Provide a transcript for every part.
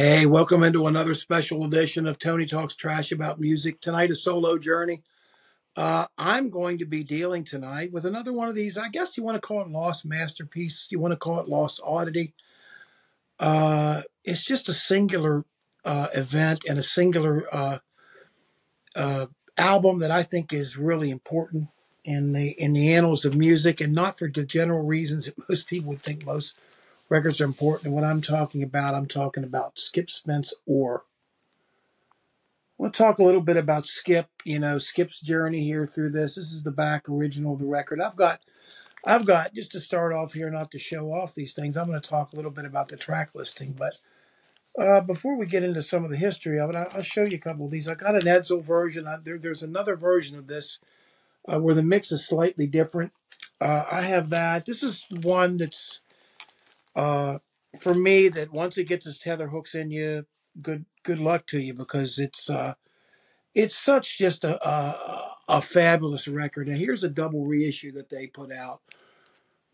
Hey, welcome into another special edition of Tony Talks Trash About Music. Tonight, a solo journey. I'm going to be dealing tonight with another one of these. I guess you want to call it lost masterpiece. You want to call it lost oddity. It's just a singular event and a singular uh, album that I think is really important in the annals of music, and not for the general reasons that most people would think most records are important. And what I'm talking about Skip Spence or. We'll talk a little bit about Skip, Skip's journey here through this. This is the back original of the record. I've got just to start off here, not to show off these things. I'm going to talk a little bit about the track listing, but before we get into some of the history of it, I'll show you a couple of these. I got an Edsel version. There's another version of this where the mix is slightly different. I have that. This is one that's for me that once it gets its tether hooks in you, good luck to you, because it's such just a fabulous record. Now here's a double reissue that they put out.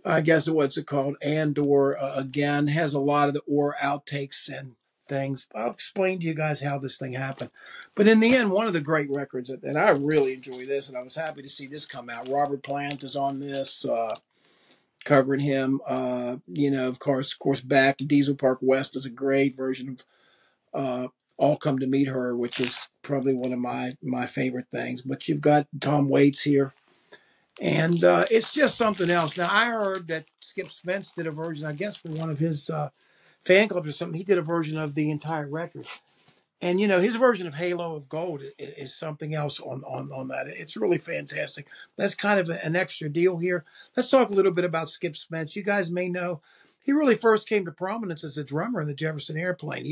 I guess what's it called? And/or again has a lot of the or outtakes and things. I'll explain to you guys how this thing happened. But in the end, one of the great records, and I really enjoy this, and I was happy to see this come out. Robert Plant is on this, covering him. Of course, back Diesel Park West is a great version of All Come to Meet Her, which is probably one of my favorite things. But you've got Tom Waits here, and it's just something else. Now, I heard that Skip Spence did a version, I guess, for one of his fan clubs or something. He did a version of the entire record. And, his version of Halo of Gold is something else on that. It's really fantastic. That's kind of an extra deal here. Let's talk a little bit about Skip Spence. You guys may know he really first came to prominence as a drummer in the Jefferson Airplane.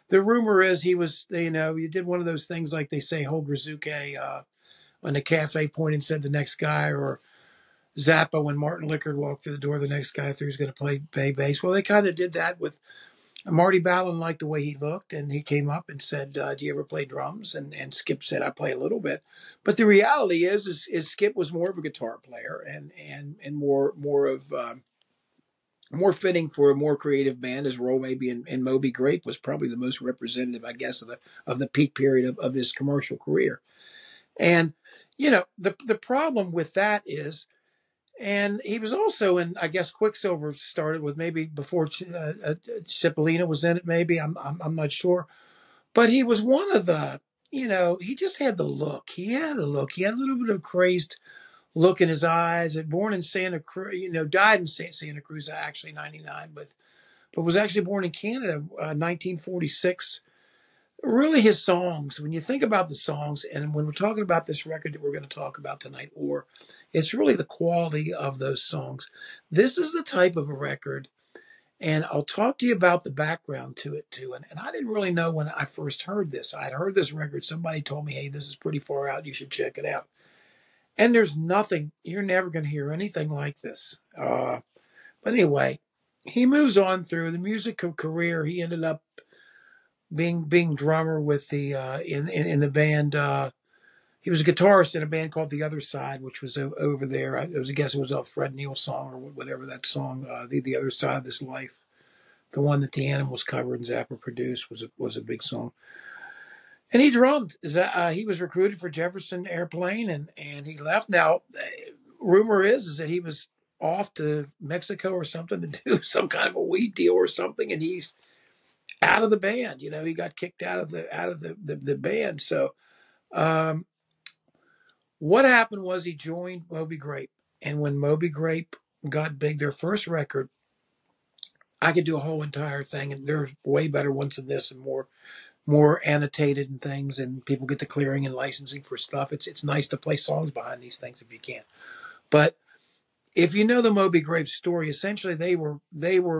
The rumor is he was, you did one of those things like they say, hold Rizuke on the cafe point and said the next guy, or Zappa when Martin Lickard walked through the door, the next guy through was going to play bass. Well, they kind of did that with Marty Ballin. Liked the way he looked, and he came up and said, do you ever play drums? And Skip said, I play a little bit. But the reality is Skip was more of a guitar player and more of more fitting for a more creative band. His role maybe in Moby Grape was probably the most representative, I guess, of the peak period of his commercial career. And the problem with that is, and he was also in, I guess, Quicksilver started with maybe before Cipollina was in it. Maybe I'm not sure, but he was one of the, he just had the look. He had a look. He had a little bit of crazed look in his eyes. Born in Santa Cruz, died in Santa Cruz, actually 99, but was actually born in Canada, 1946. Really, his songs, when you think about the songs, and when we're talking about this record that we're going to talk about tonight, or it's really the quality of those songs. This is the type of a record, and I'll talk to you about the background to it too. And I didn't really know when I first heard this. I had heard this record. Somebody told me, hey, this is pretty far out. You should check it out. And there's nothing, you're never going to hear anything like this. But anyway, he moves on through the music career. He ended up being drummer with the in the band. He was a guitarist in a band called The Other Side, which was over there. I guess it was a Fred Neil song or whatever that song, the Other Side of This Life, the one that the Animals covered and Zappa produced, was a big song. And he drummed. He was recruited for Jefferson Airplane, and he left. Now, rumor is that he was off to Mexico or something to do some kind of a weed deal or something, and he's out of the band. He got kicked out of the band. So what happened was he joined Moby Grape. And when Moby Grape got big, their first record, I could do a whole entire thing, and they're way better ones than this, and more annotated and things, and people get the clearing and licensing for stuff. It's nice to play songs behind these things if you can. But if you know the Moby Grape story, essentially they were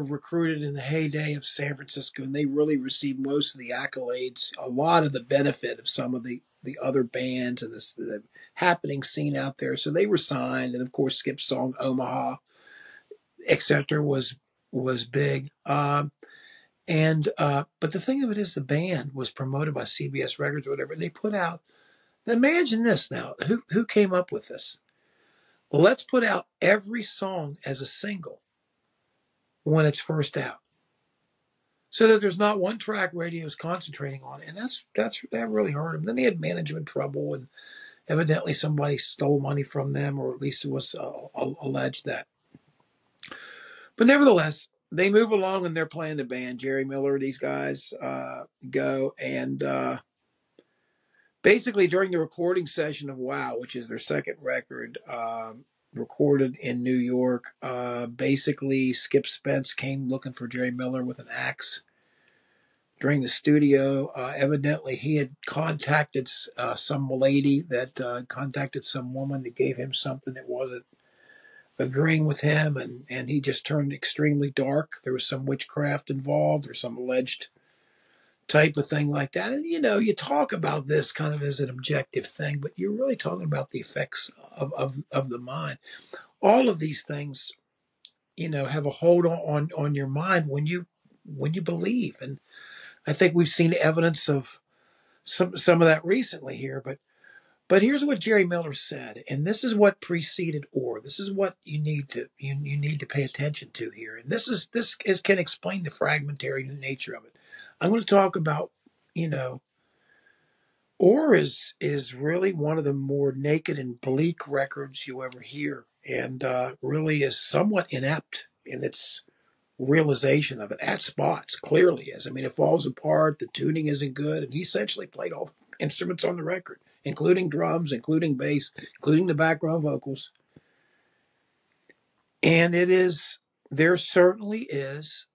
recruited in the heyday of San Francisco, and they really received most of the accolades, a lot of the benefit of some of the other bands and the happening scene out there. So they were signed, and of course Skip's song Omaha, etc. was big. But the thing of it is, the band was promoted by CBS Records or whatever. And they put out. Imagine this now. Who came up with this? Let's put out every song as a single when it's first out. so that there's not one track radio is concentrating on it. And that really hurt him. Then he had management trouble, and evidently somebody stole money from them, or at least it was alleged that. But nevertheless, they move along and they're playing the band. Jerry Miller, these guys go, and basically during the recording session of Wow, which is their second record, recorded in New York, basically Skip Spence came looking for Jerry Miller with an axe during the studio. Evidently, he had contacted some lady that contacted some woman that gave him something that wasn't agreeing with him, and he just turned extremely dark. There was some witchcraft involved, or some alleged type of thing like that. And, you talk about this kind of as an objective thing, but you're really talking about the effects of the mind. All of these things, have a hold on your mind when you believe. And I think we've seen evidence of some of that recently here, but here's what Jerry Miller said, and this is what preceded Orr. This is what you need to pay attention to here, and this can explain the fragmentary nature of it. I'm going to talk about, Orr is really one of the more naked and bleak records you ever hear, and really is somewhat inept in its realization of it at spots. Clearly is. I mean, it falls apart. The tuning isn't good, and he essentially played all the instruments on the record, including drums, including bass, including the background vocals. And there certainly is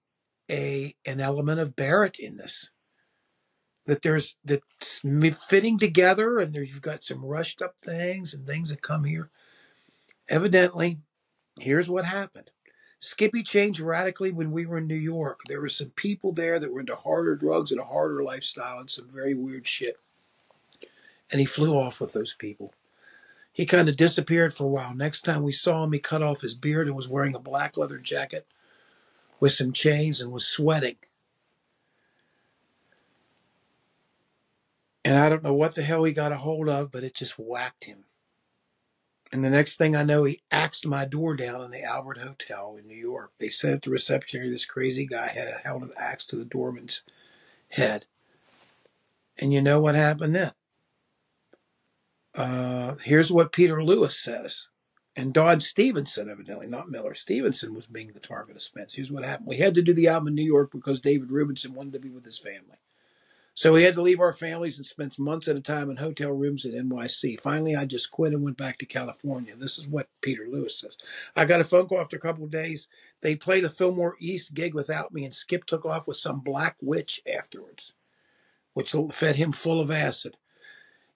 an element of Barrett in this. That's fitting together, and you've got some rushed up things and things that come here. Evidently, here's what happened. Skippy changed radically when we were in New York. There were some people there that were into harder drugs and a harder lifestyle and some very weird shit. And he flew off with those people. He kind of disappeared for a while. Next time we saw him, he cut off his beard and was wearing a black leather jacket with some chains and was sweating. And I don't know what the hell he got a hold of, but it just whacked him. And the next thing I know, he axed my door down in the Albert Hotel in New York. They said at the reception area, this crazy guy had held an axe to the doorman's head. And you know what happened then? Here's what Peter Lewis says. And Don Stevenson, evidently, not Miller. Stevenson was being the target of Spence. Here's what happened. We had to do the album in New York because David Rubinson wanted to be with his family. So we had to leave our families and spend months at a time in hotel rooms at NYC. Finally, I just quit and went back to California. This is what Peter Lewis says. I got a phone call after a couple of days. They played a Fillmore East gig without me, and Skip took off with some black witch afterwards, which fed him full of acid.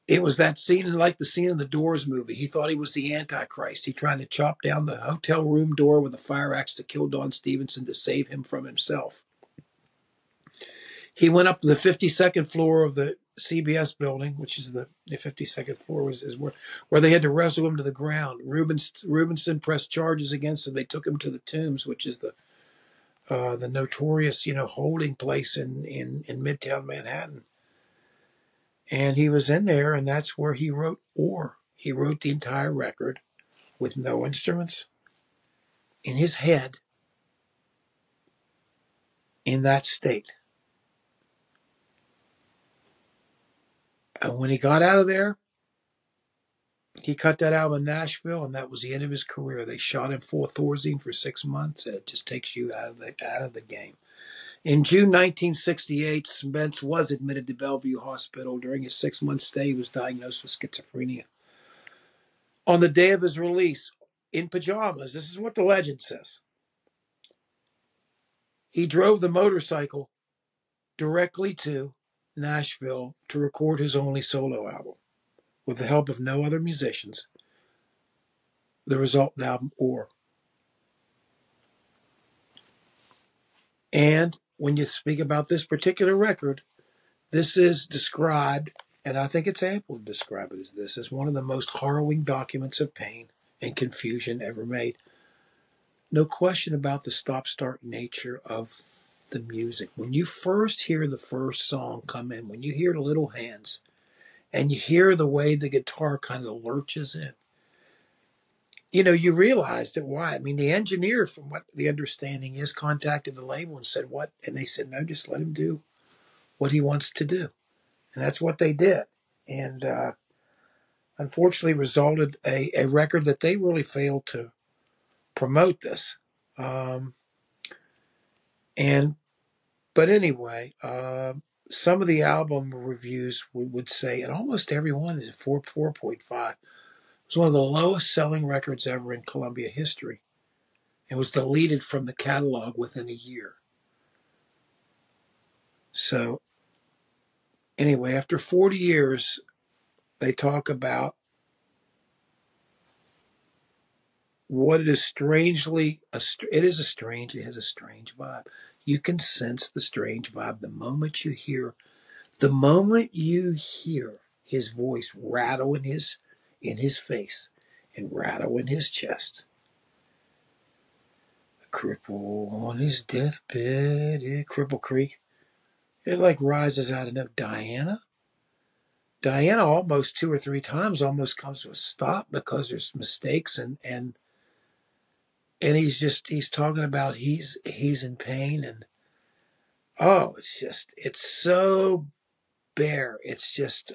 It was that scene, like the scene in the Doors movie. He thought he was the Antichrist. He tried to chop down the hotel room door with a fire axe to kill Don Stevenson to save him from himself. He went up to the 52nd floor of the CBS building, which is the 52nd floor is where they had to wrestle him to the ground. Rubinson pressed charges against him. They took him to the Tombs, which is the notorious, holding place in Midtown Manhattan. And he was in there, and that's where he wrote Orr. He wrote the entire record with no instruments, in his head, in that state. And when he got out of there, he cut that album in Nashville, and that was the end of his career. They shot him full of Thorazine for 6 months, and it just takes you out of the game. In June 1968, Spence was admitted to Bellevue Hospital. During his 6-month stay, he was diagnosed with schizophrenia. On the day of his release, in pajamas, this is what the legend says. He drove the motorcycle directly to Nashville to record his only solo album with the help of no other musicians. The resultant album, Orr. And when you speak about this particular record, this is described, and I think it's ample to describe it as this, as one of the most harrowing documents of pain and confusion ever made. No question about the stop-start nature of the music. When you first hear the first song come in, when you hear the little hands, and you hear the way the guitar kind of lurches in, you realize that why. I mean, the engineer, from what the understanding is, contacted the label and said, what? And they said, no, just let him do what he wants to do. And that's what they did. And unfortunately resulted a record that they really failed to promote this. And But anyway, some of the album reviews would say, and almost everyone is 4.5. It was one of the lowest selling records ever in Columbia history. It was deleted from the catalog within a year. So anyway, after 40 years, they talk about what it is it has a strange vibe. You can sense the strange vibe the moment you hear his voice rattle in his face and rattle in his chest. A cripple on his deathbed, Cripple Creek. It like rises out of no Diana. Diana almost 2 or 3 times almost comes to a stop because there's mistakes and he's talking about he's in pain and it's so bare. It's just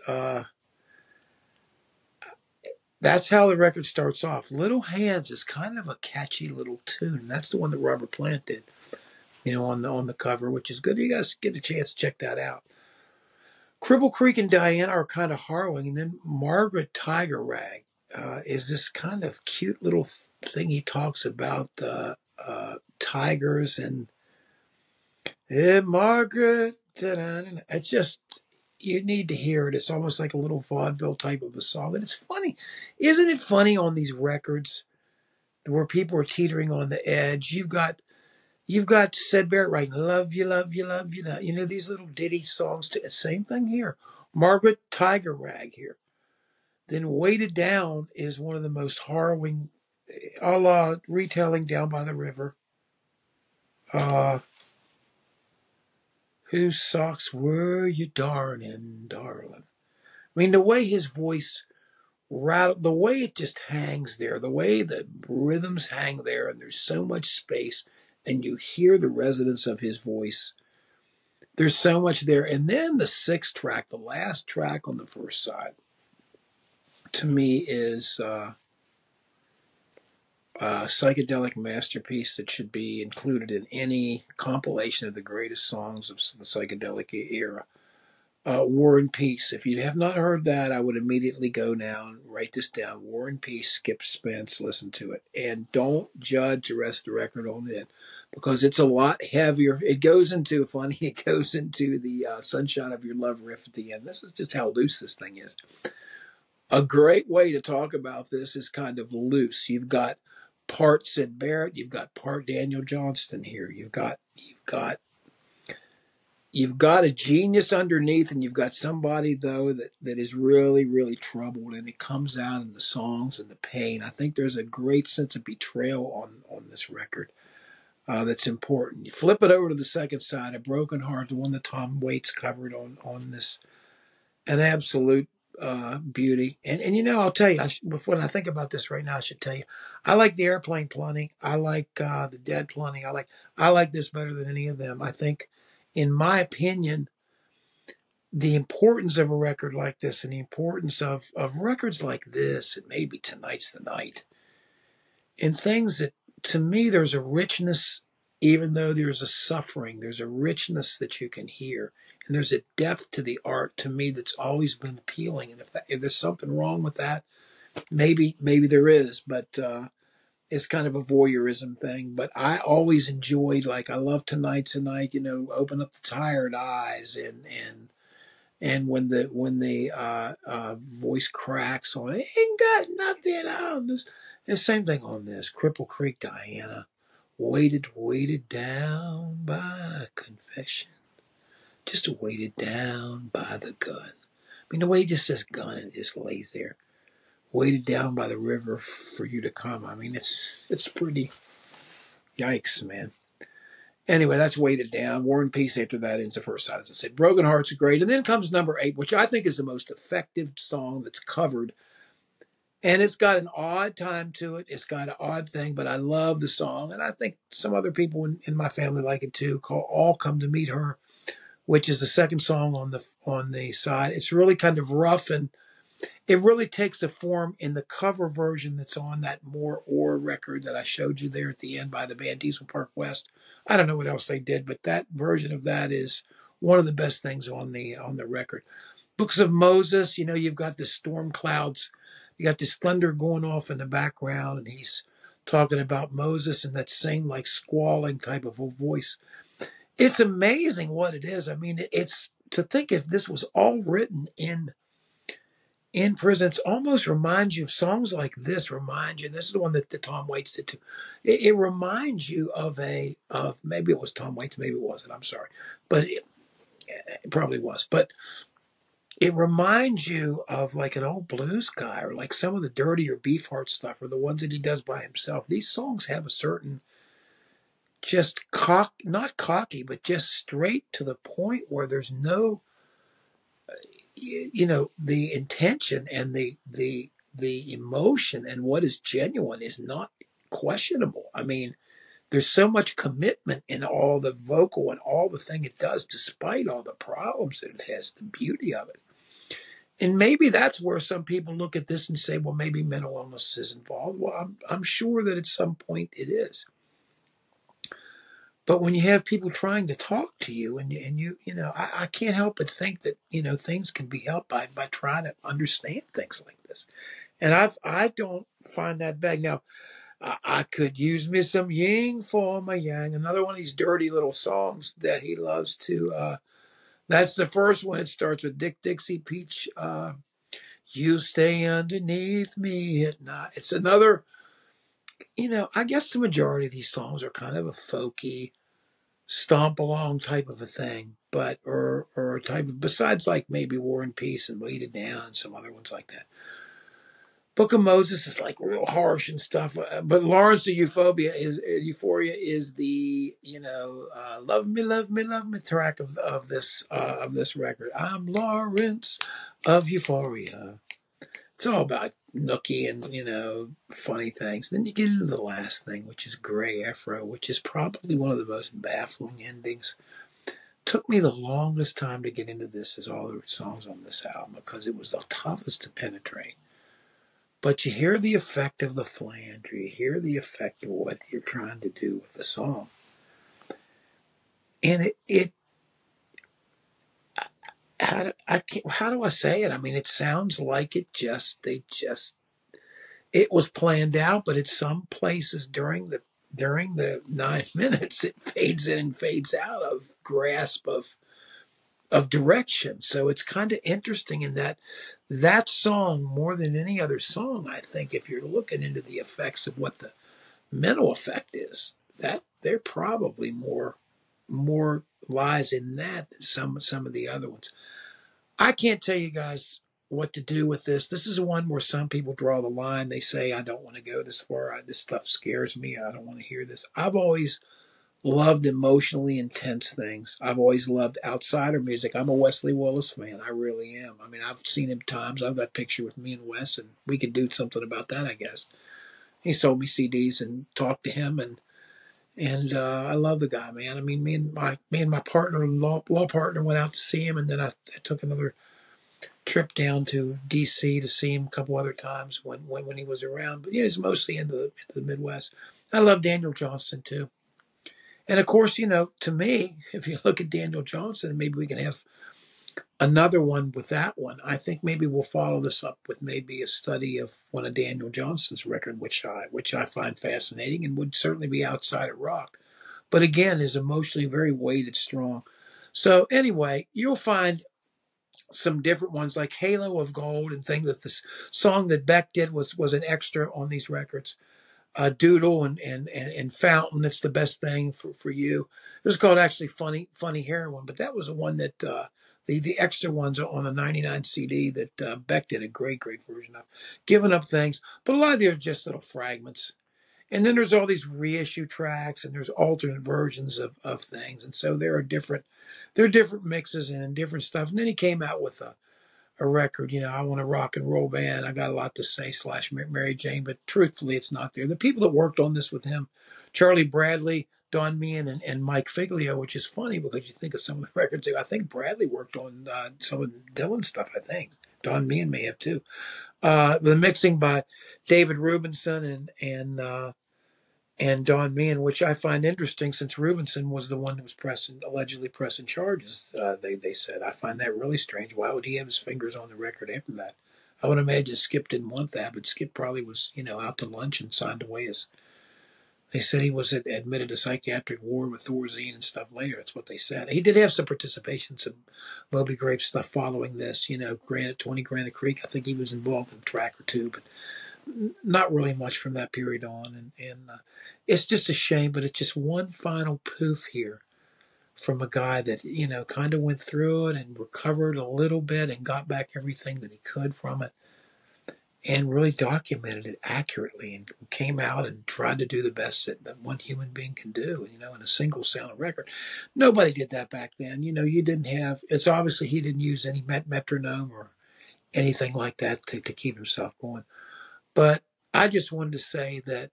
that's how the record starts off. Little Hands is kind of a catchy little tune. That's the one that Robert Plant did, on the cover, which is good. You guys get a chance to check that out. Cripple Creek and Diana are kind of harrowing, and then Margaret Tiger Rag is this kind of cute little thing he talks about tigers and Margaret. It's just, you need to hear it. It's almost like a little vaudeville type of a song, and it's funny. Isn't it funny on these records where people are teetering on the edge? You've got Syd Barrett writing "Love You, Love You, Love You." These little ditty songs. Same thing here. Margaret Tiger Rag here. Then Weighted Down is one of the most harrowing, a la Retelling Down by the River. Whose socks were you darning, darling? I mean, the way his voice rattled, the way it just hangs there, the way the rhythms hang there, and there's so much space, and you hear the resonance of his voice. There's so much there. And then the sixth track, the last track on the first side, to me is a psychedelic masterpiece that should be included in any compilation of the greatest songs of the psychedelic era. War and Peace. If you have not heard that, I would immediately go now and write this down. War and Peace, skip Spence, listen to it. And don't judge the rest of the record on it because it's a lot heavier. It goes into the Sunshine of Your Love riff at the end. This is just how loose this thing is. A great way to talk about this is kind of loose. You've got part Syd Barrett, you've got part Daniel Johnston here. You've got a genius underneath, and you've got somebody, though, that is really, really troubled, and it comes out in the songs and the pain. I think there's a great sense of betrayal on this record that's important. You flip it over to the second side, A Broken Heart, the one that Tom Waits covered on this, an absolute beauty. And I'll tell you, when I think about this right now, I should tell you, I like the Airplane plenty. I like the Dead plenty. I like this better than any of them. I think, in my opinion, the importance of a record like this and the importance of records like this, and maybe Tonight's the Night, and things that, to me, there's a richness, even though there's a suffering, there's a richness that you can hear. And there's a depth to the art, to me, that's always been appealing. And if there's something wrong with that, maybe there is, but it's kind of a voyeurism thing. But I always enjoyed, I love Tonight's the Night, Open Up the Tired Eyes, and when the voice cracks on it, ain't got nothing on this. The same thing on this, Cripple Creek, Diana, weighted down by confession. Just weighted down by the gun. I mean, the way he just says gun and just lays there. Weighted down by the river for you to come. I mean, it's pretty, yikes, man. Anyway, that's Weighted Down. War and Peace after that ends the first side, as I said. Broken Hearts are great. And then comes number 8, which I think is the most effective song that's covered. And it's got an odd time to it. It's got an odd thing, but I love the song. And I think some other people in my family like it too, called All Come to Meet Her, which is the second song on the side. It's really kind of rough, and it really takes a form in the cover version that's on that More Or record that I showed you there at the end by the band Diesel Park West. I don't know what else they did, but that version of that is one of the best things on the record. Books of Moses, you've got the storm clouds, you got this thunder going off in the background, and he's talking about Moses and that same like squalling type of a voice. It's amazing what it is. I mean, it's to think if this was all written in prison, it almost reminds you of songs like this. This is the one that Tom Waits did too. It reminds you of maybe it was Tom Waits, maybe it wasn't. I'm sorry, but it probably was. But it reminds you of like an old blues guy, or like some of the dirtier Beefheart stuff, or the ones that he does by himself. These songs have a certain just not cocky, but just straight to the point where there's no, the intention and the emotion and what is genuine is not questionable. I mean, there's so much commitment in all the vocal and all the thing it does, despite all the problems that it has, the beauty of it. And maybe that's where some people look at this and say, well, maybe mental illness is involved. Well, I'm sure that at some point it is. But when you have people trying to talk to you, and I can't help but think that, things can be helped by trying to understand things like this. And I don't find that bad. Now, I could use me some yin for my yang, another one of these dirty little songs that he loves to, that's the first one. It starts with Dick Dixie Peach, you stay underneath me at night. It's another, I guess the majority of these songs are kind of a folky, stomp along type of a thing, but or a type of, besides like maybe War and Peace and Weighted Down and some other ones like that. Book of Moses is like real harsh and stuff, but Lawrence of Euphoria is the love me, love me, love me track of this record. I'm Lawrence of Euphoria. It's all about nookie and funny things. Then you get into the last thing, which is Gray Afro, which is probably one of the most baffling endings. Took me the longest time to get into this as all the songs on this album, because it was the toughest to penetrate. But you hear the effect of the flange, or you hear the effect of what you're trying to do with the song. And how do I say it? I mean, it sounds like it was planned out, but at some places during the 9 minutes, it fades in and fades out of grasp of direction. So it's kind of interesting in that song, more than any other song, I think, if you're looking into the effects of what the mental effect is, that there probably more lies in that than some of the other ones. I can't tell you guys what to do with this. This is one where some people draw the line. They say, I don't want to go this far. This stuff scares me. I don't want to hear this. I've always loved emotionally intense things. I've always loved outsider music. I'm a Wesley Willis fan. I really am. I mean, I've seen him times. I've got a picture with me and Wes, and we could do something about that, I guess. He sold me CDs and talked to him, and I love the guy, man. I mean, me and my partner, law partner, went out to see him, and then I took another trip down to D.C. to see him a couple other times when he was around. But yeah, he's mostly into the Midwest. I love Daniel Johnston too. And of course, to me, if you look at Daniel Johnston, maybe we can have another one with that one. I think maybe we'll follow this up with maybe a study of one of Daniel Johnston's record, which I find fascinating and would certainly be outside of rock. But again, is emotionally very weighted, strong. So anyway, you'll find some different ones like Halo of Gold and things that this song that Beck did was an extra on these records. Doodle and Fountain. It's the best thing for you. It was called actually Funny Heroin, but that was the one that the extra ones on the 99 CD that Beck did a great version of. Giving Up Things, but a lot of these are just little fragments. And then there's all these reissue tracks, and there's alternate versions of things, and so there are different mixes and different stuff. And then he came out with a record. I want a rock and roll band. I got a lot to say / Mary Jane, but truthfully, it's not there. The people that worked on this with him, Charlie Bradley, Don Meehan, and Mike Figlio, which is funny because you think of some of the records. I think Bradley worked on some of Dylan stuff. I think Don Meehan may have too. The mixing by David Rubinson and Don Meehan, which I find interesting since Rubinson was the one that was allegedly pressing charges. They said, I find that really strange. Why would he have his fingers on the record after that? I would imagine Skip didn't want that, but Skip probably was, out to lunch and signed away his. They said he was admitted to psychiatric ward with Thorazine and stuff later. That's what they said. He did have some participation, some Moby Grape stuff following this. Granite 20 Granite Creek. I think he was involved in a track or two, but not really much from that period on. And it's just a shame, but it's just one final poof here from a guy that, kind of went through it and recovered a little bit and got back everything that he could from it and really documented it accurately and came out and tried to do the best that one human being can do, in a single sound record. Nobody did that back then. You didn't have, it's obviously he didn't use any metronome or anything like that to keep himself going. But I just wanted to say that,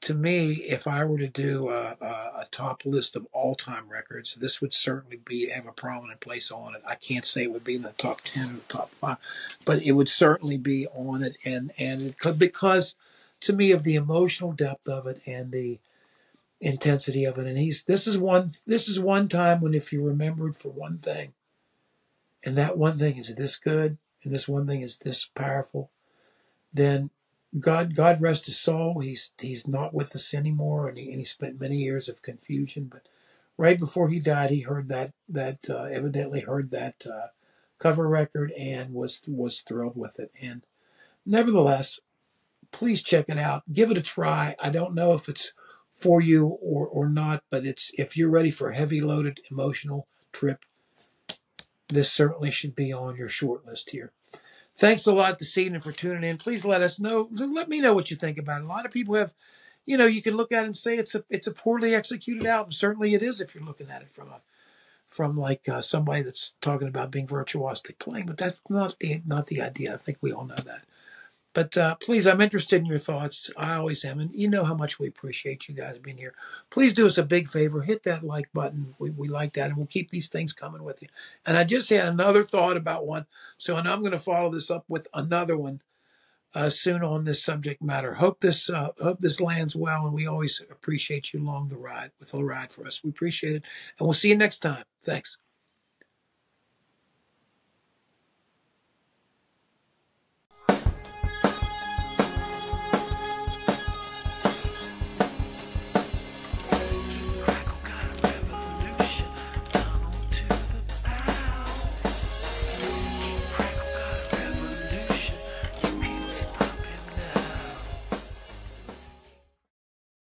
to me, if I were to do a top list of all-time records, this would certainly have a prominent place on it. I can't say it would be in the top 10 or the top 5, but it would certainly be on it. And it could, because to me of the emotional depth of it and the intensity of it. And this is one time when, if you remembered for one thing, and that one thing is this good, and this one thing is this powerful, then God rest his soul. He's not with us anymore, and he spent many years of confusion. But right before he died, he heard that evidently heard that cover record and was thrilled with it. And nevertheless, please check it out. Give it a try. I don't know if it's for you or not, but if you're ready for a heavy loaded emotional trip, this certainly should be on your short list here. Thanks a lot this evening for tuning in. Please let us know. Let me know what you think about it. A lot of people have, you can look at it and say it's a poorly executed album. Certainly it is if you're looking at it from somebody that's talking about being virtuosic playing. But that's not the idea. I think we all know that. But please, I'm interested in your thoughts. I always am. And you know how much we appreciate you guys being here. Please do us a big favor. Hit that like button. We like that. And we'll keep these things coming with you. And I just had another thought about one. So I'm going to follow this up with another one soon on this subject matter. Hope this lands well. And we always appreciate you along the ride for us. We appreciate it. And we'll see you next time. Thanks.